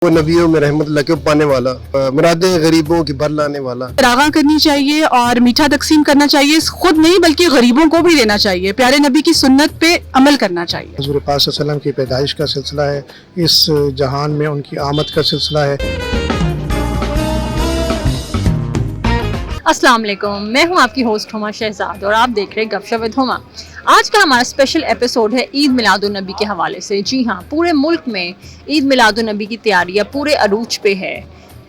وہ نبیوں میں رحمت اللہ کے پانے والا، مرادیں غریبوں کی بھر لانے والا۔ راغاں کرنی چاہیے اور میٹھا تقسیم کرنا چاہیے، خود نہیں بلکہ غریبوں کو بھی دینا چاہیے، پیارے نبی کی سنت پہ عمل کرنا چاہیے۔ حضور پاک صلی اللہ علیہ وسلم کی پیدائش کا سلسلہ ہے، اس جہان میں ان کی آمد کا سلسلہ ہے۔ السلام علیکم، میں ہوں آپ کی ہوسٹ ہما شہزاد اور آپ دیکھ رہے گپ شپ ود ہما۔ آج کا ہمارا اسپیشل ایپیسوڈ ہے عید میلاد النبی کے حوالے سے۔ جی ہاں، پورے ملک میں عید میلاد النبی کی تیاریاں پورے عروج پہ ہے،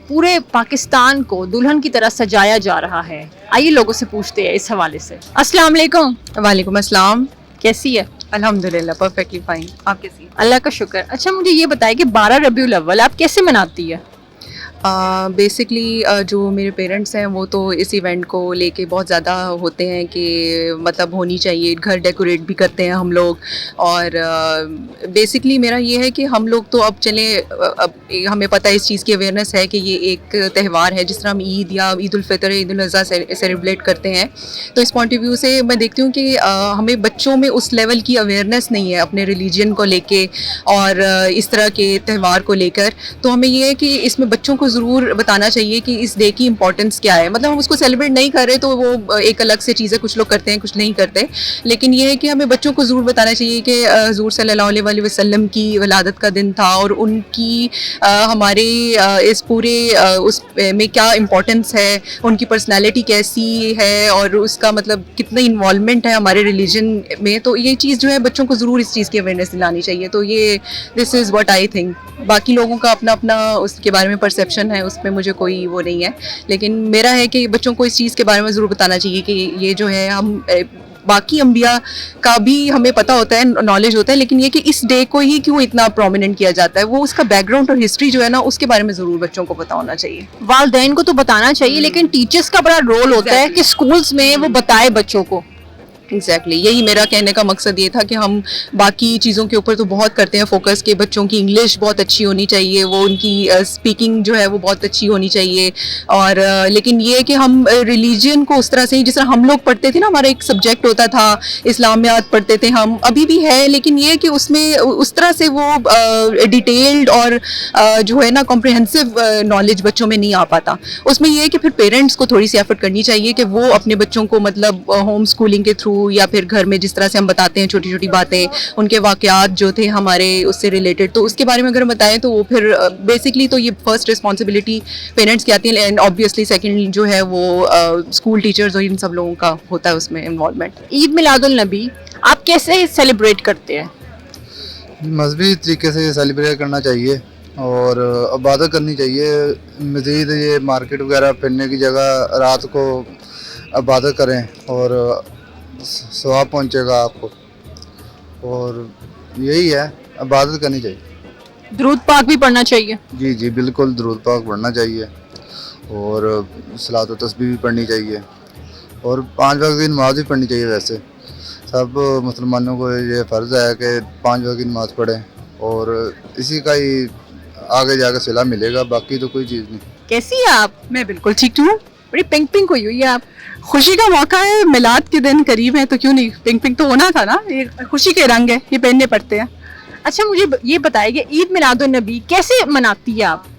پورے پاکستان کو دلہن کی طرح سجایا جا رہا ہے۔ آئیے لوگوں سے پوچھتے ہیں اس حوالے سے۔ السلام علیکم۔ وعلیکم السلام۔ کیسی ہے؟ الحمدللہ پرفیکٹلی فائن۔ آپ کیسی ہیں؟ اللہ کا شکر۔ اچھا مجھے یہ بتائیں کہ 12 ربیع الاول آپ کیسے مناتی ہے؟ بیسکلی جو میرے پیرنٹس ہیں وہ تو اس ایونٹ کو لے کے بہت زیادہ ہوتے ہیں کہ مطلب ہونی چاہیے، گھر ڈیکوریٹ بھی کرتے ہیں ہم لوگ، اور بیسکلی میرا یہ ہے کہ ہم لوگ تو اب چلیں، اب ہمیں پتہ ہے اس چیز کی اویئرنیس ہے کہ یہ ایک تہوار ہے، جس طرح ہم عید یا عید الفطر، عید الاضحیٰ سیلیبریٹ کرتے ہیں، تو اس پوائنٹ آف ویو سے میں دیکھتی ہوں کہ ہمیں بچوں میں اس لیول کی اویئرنیس نہیں ہے اپنے ریلیجن کو لے کے اور اس طرح کے تہوار کو لے کر۔ تو ہمیں یہ ہے کہ اس میں بچوں کو ضرور بتانا چاہیے کہ اس ڈے کی امپورٹنس کیا ہے۔ مطلب ہم اس کو سیلیبریٹ نہیں کر رہے تو وہ ایک الگ سے چیز ہے، کچھ لوگ کرتے ہیں کچھ نہیں کرتے، لیکن یہ ہے کہ ہمیں بچوں کو ضرور بتانا چاہیے کہ حضور صلی اللہ علیہ وسلم کی ولادت کا دن تھا اور ان کی ہمارے اس پورے اس میں کیا امپورٹنس ہے، ان کی پرسنالٹی کیسی ہے اور اس کا مطلب کتنا انوالومنٹ ہے ہمارے ریلیجن میں۔ تو یہ چیز جو ہے بچوں کو ضرور اس چیز کی اویئرنیس دلانی چاہیے۔ تو یہ دس از واٹ آئی تھنک۔ باقی لوگوں کا اپنا اپنا اس کے بارے میں پرسیپشن ہے، اس میں مجھے کوئی وہ نہیں ہے، لیکن میرا ہے کہ بچوں کو اس چیز کے بارے میں ضرور بتانا چاہیے کہ یہ جو ہے ہم باقی انبیاء کا بھی ہمیں پتہ ہوتا ہے، نالج ہوتا ہے، لیکن یہ کہ اس ڈے کو ہی کیوں اتنا پرومیننٹ کیا جاتا ہے، وہ اس کا بیک گراؤنڈ اور ہسٹری جو ہے نا اس کے بارے میں ضرور بچوں کو پتہ ہونا چاہیے۔ والدین کو تو بتانا چاہیے، لیکن ٹیچرز کا بڑا رول ہوتا ہے کہ اسکولز میں وہ بتائے بچوں کو۔ ایگزیکٹلی یہی میرا کہنے کا مقصد یہ تھا کہ ہم باقی چیزوں کے اوپر تو بہت کرتے ہیں فوکس، کہ بچوں کی انگلش بہت اچھی ہونی چاہیے، وہ ان کی اسپیکنگ جو ہے وہ بہت اچھی ہونی چاہیے، اور لیکن یہ کہ ہم ریلیجن کو اس طرح سے، جس طرح ہم لوگ پڑھتے تھے نا، ہمارا ایک سبجیکٹ ہوتا تھا اسلامیات پڑھتے تھے ہم، ابھی بھی ہے، لیکن یہ کہ اس میں اس طرح سے وہ ڈیٹیلڈ اور جو ہے نا کمپریہنسو نالج بچوں میں نہیں آ پاتا۔ اس میں یہ ہے کہ پھر پیرنٹس کو تھوڑی سی ایفرٹ کرنی چاہیے کہ وہ اپنے بچوں کو مطلب ہوم اسکولنگ کے تھرو یا پھر گھر میں جس طرح سے ہم بتاتے ہیں چھوٹی چھوٹی باتیں، ان کے واقعات جو تھے ہمارے اس سے ریلیٹڈ، تو اس کے بارے میں اگر ہم بتائیں تو وہ پھر بیسکلی تو یہ فرسٹ رسپانسبلٹی پیرنٹس کی آتی ہے، اینڈ آبویسلی سیکنڈ جو ہے وہ اسکول ٹیچرز اور ان سب لوگوں کا ہوتا ہے اس میں انوالومنٹ۔ عید میلاد النبی آپ کیسے سیلیبریٹ کرتے ہیں؟ مذہبی طریقے سے سیلیبریٹ کرنا چاہیے اور عبادت کرنی چاہیے۔ مزید یہ مارکیٹ وغیرہ پھرنے کی جگہ رات کو عبادت کریں اور ثواب پہنچے گا آپ کو، اور یہی ہے، عبادت کرنی چاہیے۔ درود پاک بھی پڑھنا چاہیے۔ جی جی بالکل، درود پاک پڑھنا چاہیے اور صلاۃ و تسبیح بھی پڑھنی چاہیے، اور 5 وقت کی نماز بھی پڑھنی چاہیے۔ ویسے سب مسلمانوں کو یہ فرض ہے کہ 5 وقت کی نماز پڑھیں، اور اسی کا ہی آگے جا کے صلہ ملے گا، باقی تو کوئی چیز نہیں۔ کیسی ہے آپ؟ میں بالکل ٹھیک ہوں۔ بڑی پنک پنک ہوئی ہوئی ہے آپ۔ خوشی کا موقع ہے، میلاد کے دن قریب ہے، تو کیوں نہیں پنک پنک تو ہونا تھا نا، یہ خوشی کے رنگ ہے، یہ پہننے پڑتے ہیں۔ اچھا مجھے یہ بتائیں کہ عید میلاد النبی کیسے مناتی ہے آپ؟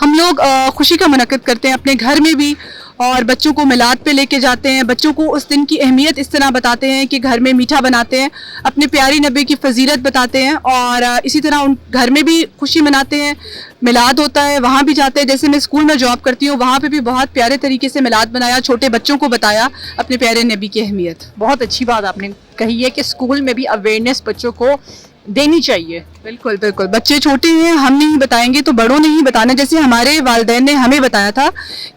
ہم لوگ خوشی کا منعقد کرتے ہیں اپنے گھر میں بھی، اور بچوں کو میلاد پہ لے کے جاتے ہیں، بچوں کو اس دن کی اہمیت اس طرح بتاتے ہیں کہ گھر میں میٹھا بناتے ہیں، اپنے پیاری نبی کی فضیلت بتاتے ہیں، اور اسی طرح ان گھر میں بھی خوشی مناتے ہیں۔ میلاد ہوتا ہے وہاں بھی جاتے ہیں، جیسے میں اسکول میں جاب کرتی ہوں، وہاں پہ بھی بہت پیارے طریقے سے میلاد بنایا، چھوٹے بچوں کو بتایا اپنے پیارے نبی کی اہمیت۔ بہت اچھی بات آپ نے کہی ہے کہ اسکول میں بھی اویئرنیس بچوں کو دینی چاہیے۔ بالکل بالکل، بچے چھوٹے ہیں، ہم نہیں بتائیں گے تو بڑوں نے ہی بتانا، جیسے ہمارے والدین نے ہمیں بتایا تھا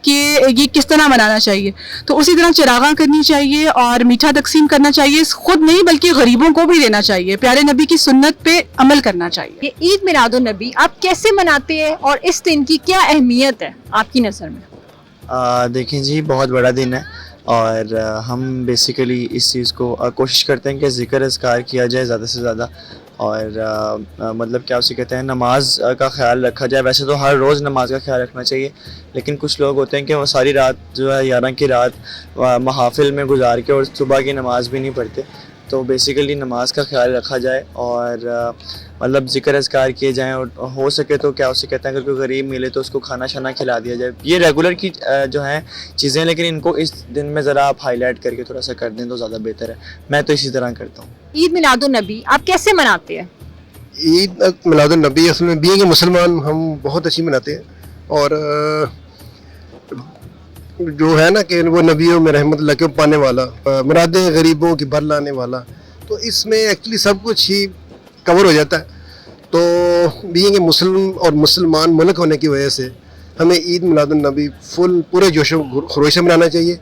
کہ یہ کس طرح منانا چاہیے، تو اسی طرح چراغاں کرنی چاہیے اور میٹھا تقسیم کرنا چاہیے، خود نہیں بلکہ غریبوں کو بھی دینا چاہیے، پیارے نبی کی سنت پہ عمل کرنا چاہیے۔ یہ عید میلاد النبی آپ کیسے مناتے ہیں اور اس دن کی کیا اہمیت ہے آپ کی نظر میں؟ دیکھیں جی، بہت بڑا دن ہے، اور ہم بیسیکلی اس چیز کو کوشش کرتے ہیں کہ ذکر اذکار کیا جائے زیادہ سے زیادہ، اور مطلب کیا اسے کہتے ہیں، نماز کا خیال رکھا جائے۔ ویسے تو ہر روز نماز کا خیال رکھنا چاہیے، لیکن کچھ لوگ ہوتے ہیں کہ وہ ساری رات جو ہے 11 کی رات محافل میں گزار کے اور صبح کی نماز بھی نہیں پڑھتے، تو بیسیکلی نماز کا خیال رکھا جائے اور مطلب ذکر اذکار کیے جائیں, اور ہو سکے تو کیا اسے کہتے ہیں اگر کوئی غریب ملے تو اس کو کھانا شانا کھلا دیا جائے. یہ ریگولر کی جو ہیں چیزیں, لیکن ان کو اس دن میں ذرا آپ ہائی لائٹ کر کے تھوڑا سا کر دیں تو زیادہ بہتر ہے. میں تو اسی طرح کرتا ہوں. عید میلاد النبی آپ کیسے مناتے ہیں؟ عید میلاد النبی اصل میں بینگ اے مسلمان ہم بہت اچھی مناتے ہیں, اور جو ہے نا کہ وہ نبیوں میں رحمت اللہ کے پانے والا, مرادیں غریبوں کی بھر لانے والا, تو اس میں ایکچولی سب کچھ ہی کور ہو جاتا ہے. تو بینگ اے مسلم اور مسلمان ملک ہونے کی وجہ سے ہمیں عید میلاد النبی پورے جوش و خروش سے منانا چاہیے,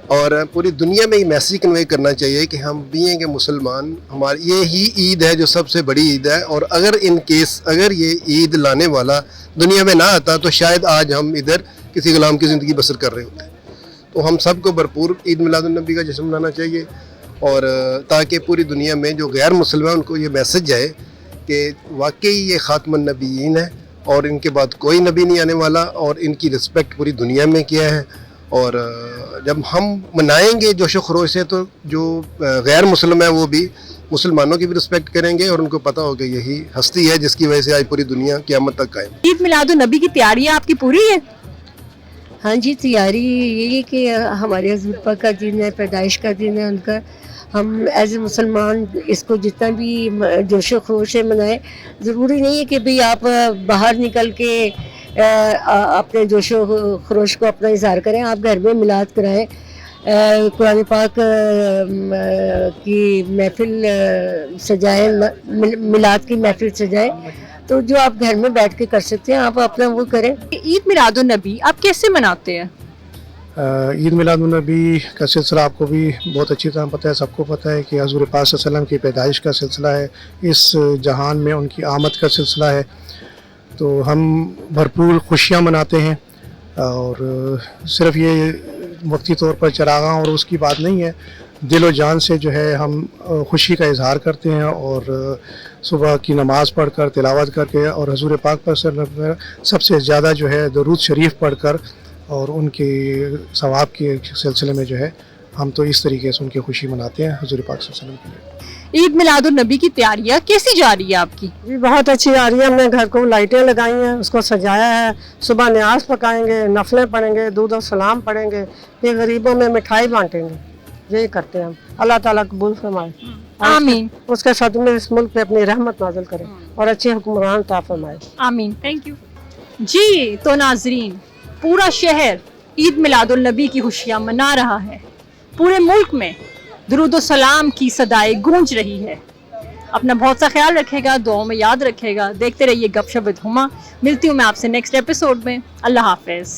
اور پوری دنیا میں یہ میسیج کنوے کرنا چاہیے کہ ہم بینگ اے مسلمان, ہماری یہی عید ہے جو سب سے بڑی عید ہے, اور اگر یہ عید لانے والا دنیا میں نہ آتا تو شاید آج ہم ادھر کسی غلام کی زندگی بسر کر رہے ہوتے ہیں. تو ہم سب کو بھرپور عید میلاد النبی کا جشن منانا چاہیے, اور تاکہ پوری دنیا میں جو غیر مسلم ہیں ان کو یہ میسج جائے کہ واقعی یہ خاتم النبیین ہے, اور ان کے بعد کوئی نبی نہیں آنے والا, اور ان کی رسپیکٹ پوری دنیا میں کیا ہے. اور جب ہم منائیں گے جوش و خروش سے تو جو غیر مسلم ہیں وہ بھی مسلمانوں کی بھی رسپیکٹ کریں گے, اور ان کو پتہ ہوگا یہی ہستی ہے جس کی وجہ سے آج پوری دنیا قیامت تک قائم. عید میلاد النبی کی تیاریاں آپ کی پوری ہے؟ ہاں جی, تیاری یہی کہ ہمارے حضور پاک کا دن ہے, پیدائش کا دن ہے ان کا. ہم ایز اے مسلمان اس کو جتنا بھی جوش و خروش سے منائیں. ضروری نہیں ہے کہ بھئی آپ باہر نکل کے اپنے جوش و خروش کو اپنا اظہار کریں, آپ گھر میں میلاد کرائیں, قرآن پاک کی محفل سجائیں, میلاد کی محفل سجائیں. تو جو آپ گھر میں بیٹھ کے کر سکتے ہیں آپ اپنا وہ کریں. عید میلاد النبی آپ کیسے مناتے ہیں؟ عید میلاد النبی کا سلسلہ آپ کو بھی بہت اچھی طرح پتہ ہے, سب کو پتہ ہے کہ حضور پاک صلی اللہ علیہ وسلم کی پیدائش کا سلسلہ ہے, اس جہان میں ان کی آمد کا سلسلہ ہے. تو ہم بھرپور خوشیاں مناتے ہیں, اور صرف یہ وقتی طور پر چراغاں اور اس کی بات نہیں ہے, دل و جان سے جو ہے ہم خوشی کا اظہار کرتے ہیں, اور صبح کی نماز پڑھ کر, تلاوت کر کے, اور حضور پاک پر سب سے زیادہ جو ہے درود شریف پڑھ کر, اور ان کے ثواب کے سلسلے میں جو ہے ہم تو اس طریقے سے ان کی خوشی مناتے ہیں حضور پاک صلی اللہ علیہ وسلم کے لیے. عید میلاد النبی کی تیاریاں کیسی جا رہی ہے آپ کی؟ جی بہت اچھی آ رہی ہے. ہم نے گھر کو لائٹیں لگائی ہیں, اس کو سجایا ہے, صبح نیاز پکائیں گے, نفلیں پڑھیں گے, درود و سلام پڑھیں گے, پھر غریبوں میں مٹھائی بانٹیں گے. یہی کرتے ہیں ہم. اللہ تعالیٰ قبول فرمائے, آمین. اس کے صدقے اس ملک پہ اپنی رحمت نازل کرے اور اچھے حکمران عطا فرمائے. آمین. Thank you. جی تو ناظرین, پورا شہر عید میلاد النبی کی خوشیاں منا رہا ہے. پورے ملک میں درود و سلام کی صدائیں گونج رہی ہے. اپنا بہت سا خیال رکھے گا, دعاؤں میں یاد رکھے گا. دیکھتے رہیے گپ شپ وتھ ہما. ملتی ہوں میں آپ سے نیکسٹ ایپیسوڈ میں. اللہ حافظ.